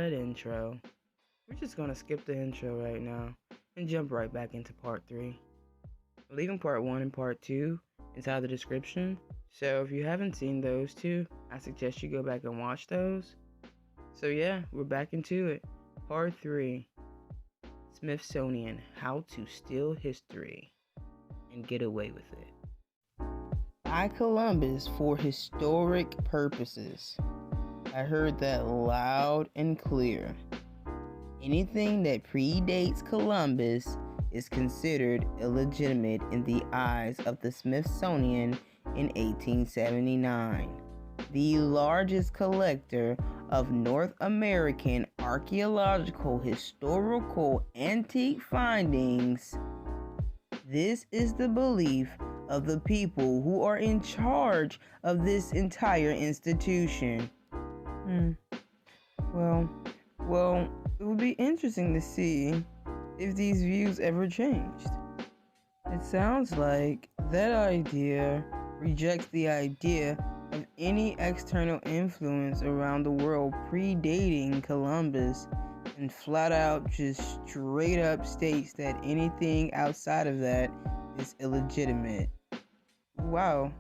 that intro. We're just gonna skip the intro right now and jump right back into part 3. Leaving part 1 and part 2 inside the description. So if you haven't seen those two, I suggest you go back and watch those. So yeah, we're back into it. Part 3. Smithsonian, how to steal history and get away with it. By Columbus for historic purposes. I heard that loud and clear. Anything that predates Columbus is considered illegitimate in the eyes of the Smithsonian in 1879. The largest collector of North American archaeological historical antique findings. This is the belief of the people who are in charge of this entire institution. Well, it would be interesting to see if these views ever changed. It sounds like that idea rejects the idea of any external influence around the world predating Columbus and flat out just straight up states that anything outside of that is illegitimate. Wow,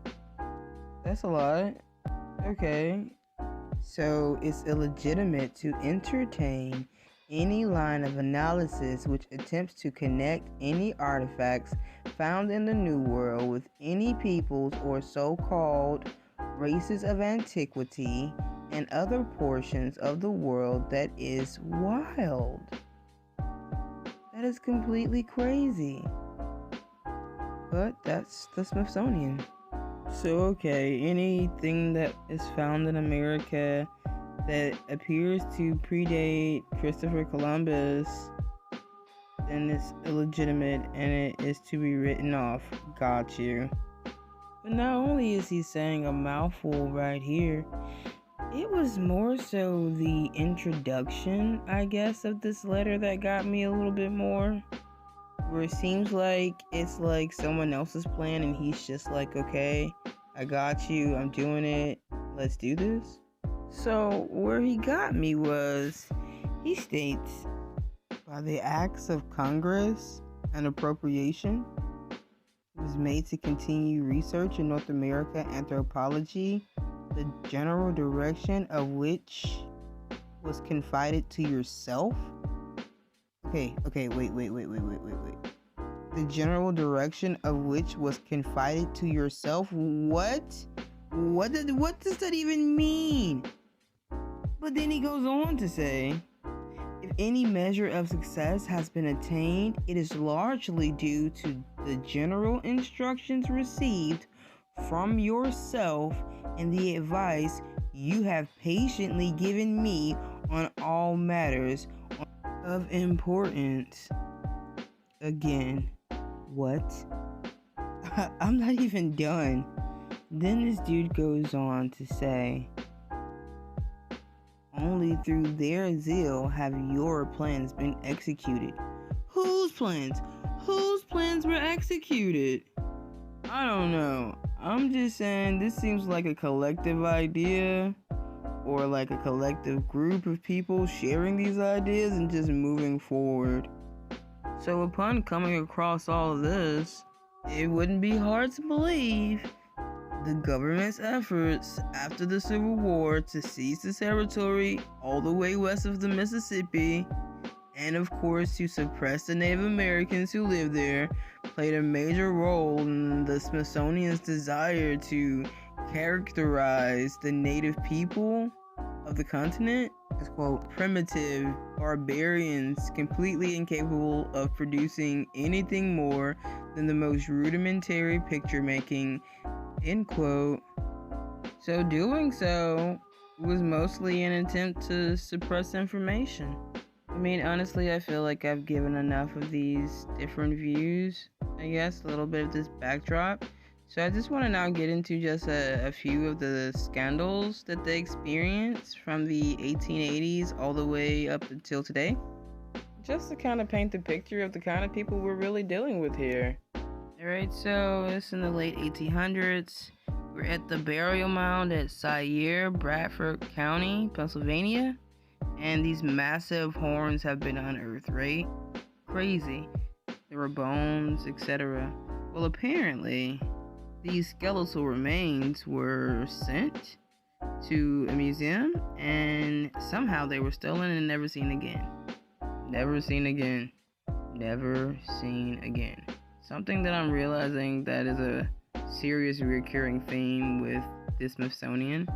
that's a lot. Okay, so it's illegitimate to entertain any line of analysis which attempts to connect any artifacts found in the New World with any peoples or so-called races of antiquity and other portions of the world. That is wild. That is completely crazy. But that's the Smithsonian. So okay, anything that is found in America that appears to predate Christopher Columbus, then it's illegitimate and it is to be written off. Got you. But not only is he saying a mouthful right here, it was more so the introduction, I guess, of this letter that got me a little bit more. Where it seems like it's like someone else's plan and he's just like, okay, I got you, I'm doing it, let's do this. So where he got me was, he states, by the acts of Congress and appropriation, it was made to continue research in North America anthropology, the general direction of which was confided to yourself. Okay, wait. The general direction of which was confided to yourself? What? What does that even mean? But then he goes on to say, if any measure of success has been attained, it is largely due to the general instructions received from yourself and the advice you have patiently given me on all matters of importance. Again, what? I'm not even done. Then this dude goes on to say, only through their zeal have your plans been executed. Whose plans? Whose plans were executed? I don't know. I'm just saying this seems like a collective idea, or like a collective group of people sharing these ideas and just moving forward. So upon coming across all of this, it wouldn't be hard to believe the government's efforts after the Civil War to seize the territory all the way west of the Mississippi, and of course to suppress the Native Americans who lived there, played a major role in the Smithsonian's desire to characterize the native people of the continent as, quote, primitive barbarians completely incapable of producing anything more than the most rudimentary picture making, end quote. So doing so was mostly an attempt to suppress information. I mean, honestly, I feel like I've given enough of these different views, I guess, a little bit of this backdrop. So I just want to now get into just a few of the scandals that they experienced from the 1880s all the way up until today. Just to kind of paint the picture of the kind of people we're really dealing with here. Alright, so it's in the late 1800s. We're at the burial mound at Sire, Bradford County, Pennsylvania. And these massive horns have been unearthed, right? Crazy. There were bones, etc. Well, apparently, these skeletal remains were sent to a museum, and somehow they were stolen and never seen again. Never seen again. Never seen again. Something that I'm realizing that is a serious recurring theme with the Smithsonian.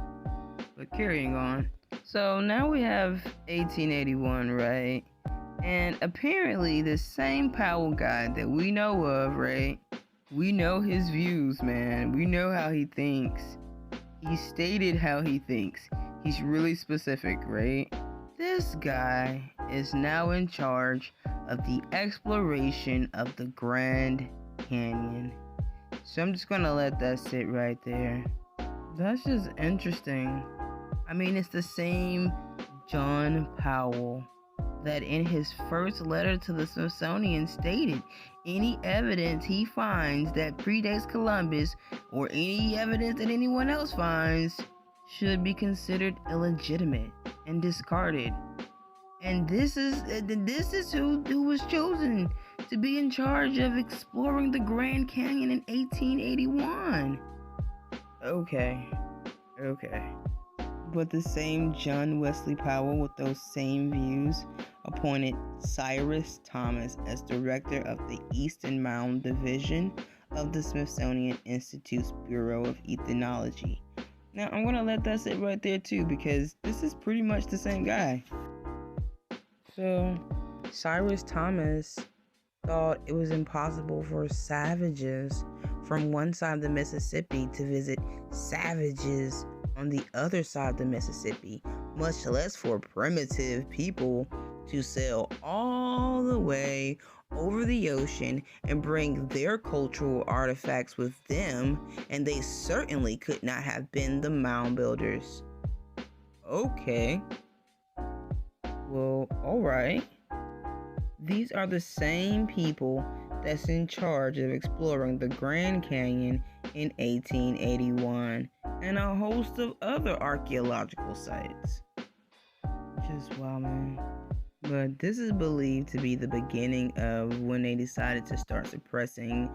But carrying on. So now we have 1881, right? And apparently the same Powell guy that we know of, right? We know his views, man. We know how he thinks. He stated how he thinks. He's really specific, right? This guy is now in charge of the exploration of the Grand Canyon. So I'm just gonna let that sit right there. That's just interesting. I mean, it's the same John Powell that in his first letter to the Smithsonian stated any evidence he finds that predates Columbus or any evidence that anyone else finds should be considered illegitimate and discarded. And this is who was chosen to be in charge of exploring the Grand Canyon in 1881. Okay. But the same John Wesley Powell with those same views appointed Cyrus Thomas as director of the Eastern Mound Division of the Smithsonian Institute's Bureau of Ethnology. Now, I'm going to let that sit right there too, because this is pretty much the same guy. So, Cyrus Thomas thought it was impossible for savages from one side of the Mississippi to visit savages on the other side of the Mississippi, much less for primitive people to sail all the way over the ocean and bring their cultural artifacts with them, and they certainly could not have been the mound builders. Okay. Well, alright. These are the same people that's in charge of exploring the Grand Canyon in 1881 and a host of other archaeological sites. Just wow, man. But this is believed to be the beginning of when they decided to start suppressing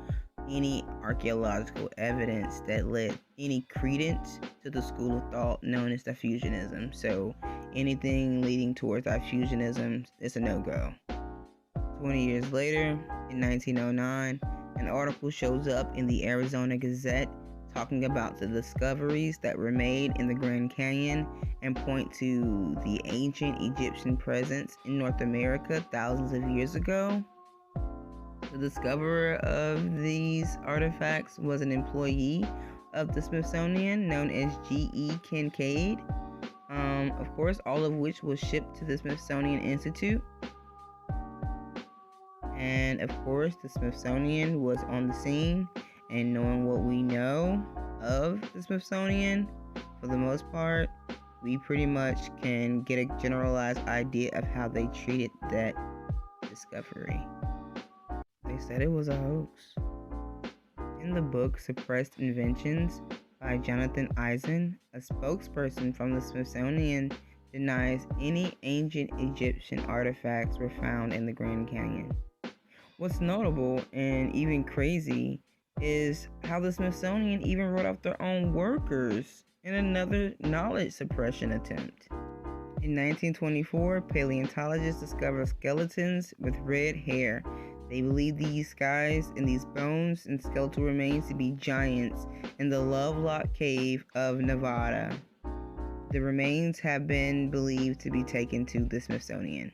any archaeological evidence that led any credence to the school of thought known as diffusionism. So anything leading towards diffusionism is a no-go. 20 years later, in 1909, an article shows up in the Arizona Gazette talking about the discoveries that were made in the Grand Canyon and point to the ancient Egyptian presence in North America thousands of years ago. The discoverer of these artifacts was an employee of the Smithsonian known as G.E. Kincaid, of course, all of which was shipped to the Smithsonian Institute. And of course, the Smithsonian was on the scene, and knowing what we know of the Smithsonian, for the most part, we pretty much can get a generalized idea of how they treated that discovery. They said it was a hoax. In the book Suppressed Inventions by Jonathan Eisen, a spokesperson from the Smithsonian denies any ancient Egyptian artifacts were found in the Grand Canyon. What's notable and even crazy is how the Smithsonian even wrote off their own workers in another knowledge suppression attempt. In 1924, paleontologists discovered skeletons with red hair. They believe these guys and these bones and skeletal remains to be giants in the Lovelock Cave of Nevada. The remains have been believed to be taken to the Smithsonian.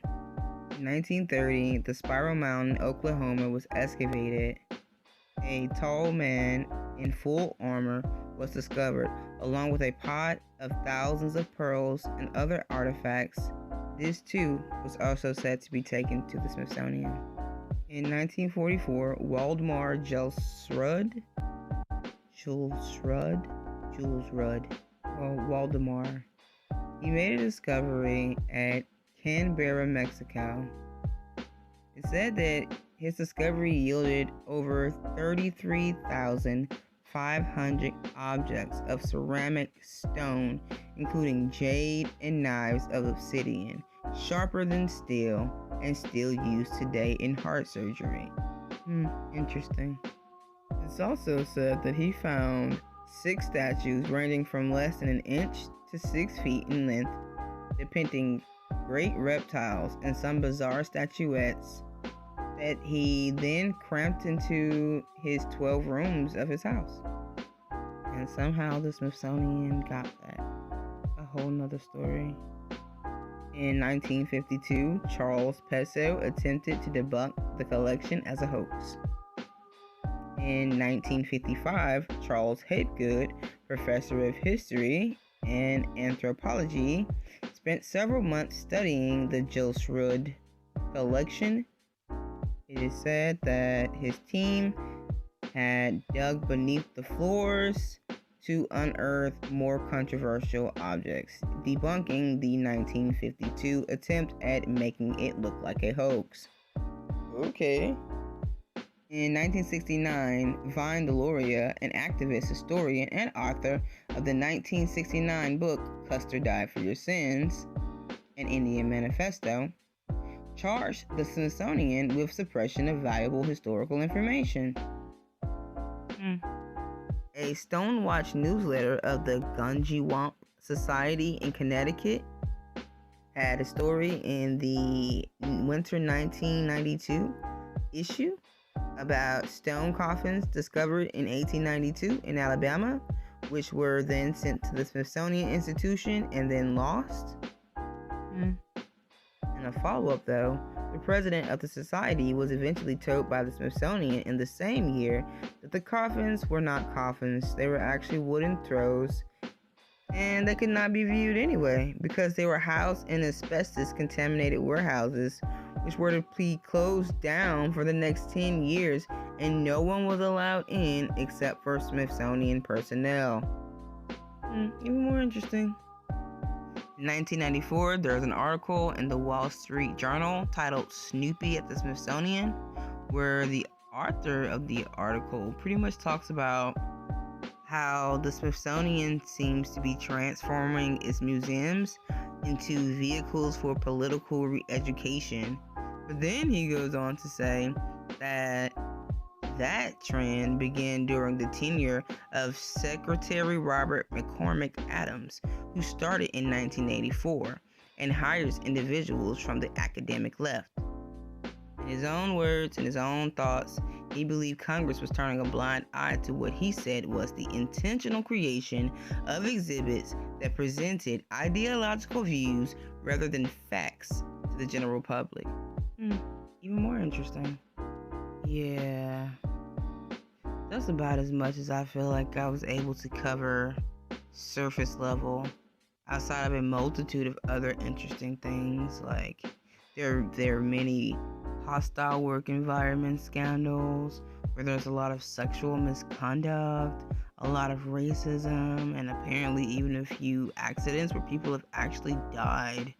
In 1930, the Spiral Mound in Oklahoma was excavated. A tall man in full armor was discovered, along with a pot of thousands of pearls and other artifacts. This too was also said to be taken to the Smithsonian. In 1944, Waldemar Waldemar, he made a discovery at Canberra, Mexico. It said that his discovery yielded over 33,500 objects of ceramic stone, including jade and knives of obsidian, sharper than steel, and still used today in heart surgery. Interesting. It's also said that he found 6 statues ranging from less than an inch to 6 feet in length, depicting great reptiles and some bizarre statuettes that he then cramped into his 12 rooms of his house. And somehow the Smithsonian got that. A whole nother story. In 1952, Charles Pesso attempted to debunk the collection as a hoax. In 1955, Charles Hapgood, professor of history and anthropology, spent several months studying the Gilsrud collection. It is said that his team had dug beneath the floors to unearth more controversial objects, debunking the 1952 attempt at making it look like a hoax. Okay. In 1969, Vine Deloria, an activist, historian, and author of the 1969 book Custer Died for Your Sins, an Indian Manifesto, charged the Smithsonian with suppression of valuable historical information. A Stonewatch newsletter of the Gunjiwamp Society in Connecticut had a story in the winter 1992 issue about stone coffins discovered in 1892 in Alabama, which were then sent to the Smithsonian Institution and then lost. In a follow-up, though, the president of the society was eventually told by the Smithsonian in the same year that the coffins were not coffins, they were actually wooden throws, and they could not be viewed anyway because they were housed in asbestos-contaminated warehouses, which were to be closed down for the next 10 years, and no one was allowed in except for Smithsonian personnel. Even more interesting. In 1994, there was an article in the Wall Street Journal titled Snoopy at the Smithsonian, where the author of the article pretty much talks about how the Smithsonian seems to be transforming its museums into vehicles for political re-education. But then he goes on to say that that trend began during the tenure of Secretary Robert McCormick Adams, who started in 1984 and hires individuals from the academic left. In his own words and his own thoughts, he believed Congress was turning a blind eye to what he said was the intentional creation of exhibits that presented ideological views rather than facts to the general public. Even more interesting. Yeah, that's about as much as I feel like I was able to cover surface level, outside of a multitude of other interesting things. Like there are many hostile work environment scandals where there's a lot of sexual misconduct, a lot of racism, and apparently even a few accidents where people have actually died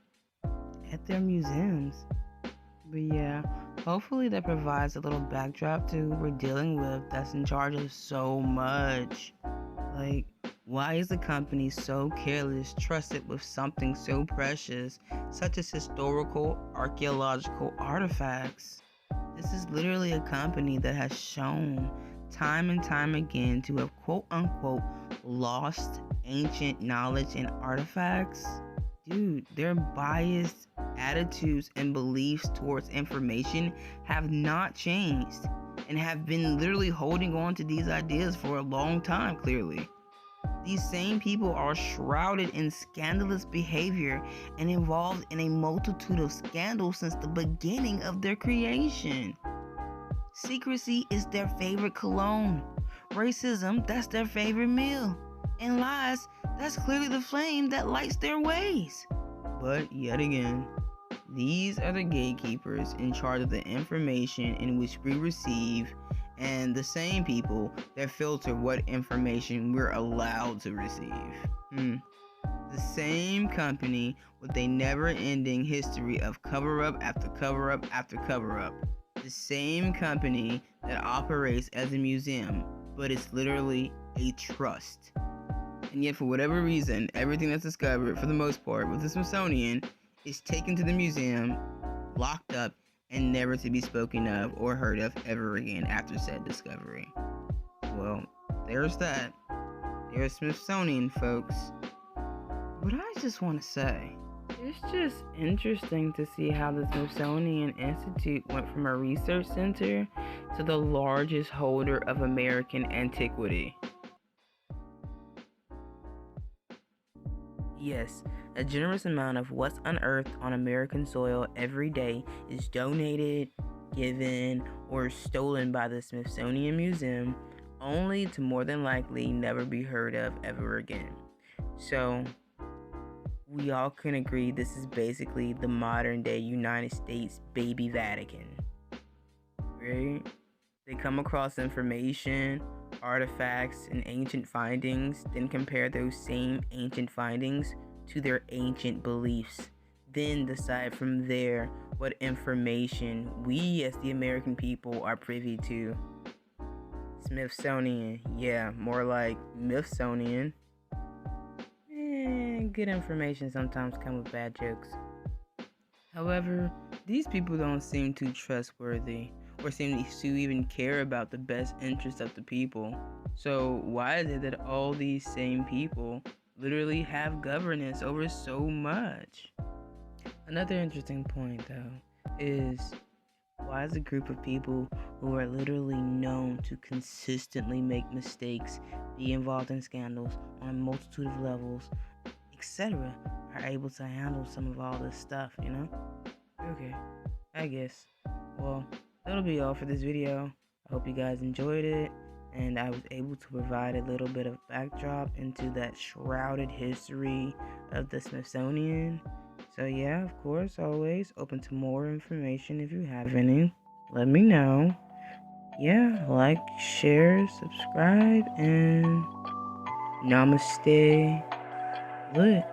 at their museums. But yeah, hopefully that provides a little backdrop to who we're dealing with that's in charge of so much. Like, why is the company so careless trusted with something so precious, such as historical archaeological artifacts? This is literally a company that has shown time and time again to have quote-unquote lost ancient knowledge and artifacts. Dude, their biased attitudes and beliefs towards information have not changed and have been literally holding on to these ideas for a long time, clearly. These same people are shrouded in scandalous behavior and involved in a multitude of scandals since the beginning of their creation. Secrecy is their favorite cologne. Racism, that's their favorite meal. And lies, that's clearly the flame that lights their ways. But yet again, these are the gatekeepers in charge of the information in which we receive, and the same people that filter what information we're allowed to receive. The same company with a never-ending history of cover-up after cover-up after cover-up. The same company that operates as a museum, but it's literally a trust. And yet, for whatever reason, everything that's discovered, for the most part, with the Smithsonian is taken to the museum, locked up, and never to be spoken of or heard of ever again after said discovery. Well, there's that. There's Smithsonian, folks. But I just want to say, it's just interesting to see how the Smithsonian Institute went from a research center to the largest holder of American antiquity. Yes, a generous amount of what's unearthed on American soil every day is donated, given, or stolen by the Smithsonian Museum, only to more than likely never be heard of ever again. So, we all can agree this is basically the modern day United States baby Vatican, right? They come across information, artifacts, and ancient findings, then compare those same ancient findings to their ancient beliefs, then decide from there what information we as the American people are privy to. Smithsonian, yeah, more like MYTHSONIan. Good information sometimes come with bad jokes. However, these people don't seem too trustworthy or seem to even care about the best interest of the people. So why is it that all these same people literally have governance over so much? Another interesting point, though, is why is a group of people who are literally known to consistently make mistakes, be involved in scandals on a multitude of levels, etc., are able to handle some of all this stuff, you know? Okay, I guess. Well, that'll be all for this video. I hope you guys enjoyed it, and I was able to provide a little bit of backdrop into that shrouded history of the Smithsonian. So yeah, of course, always open to more information. If you have any, let me know. Yeah, like, share, subscribe, and namaste. Lit.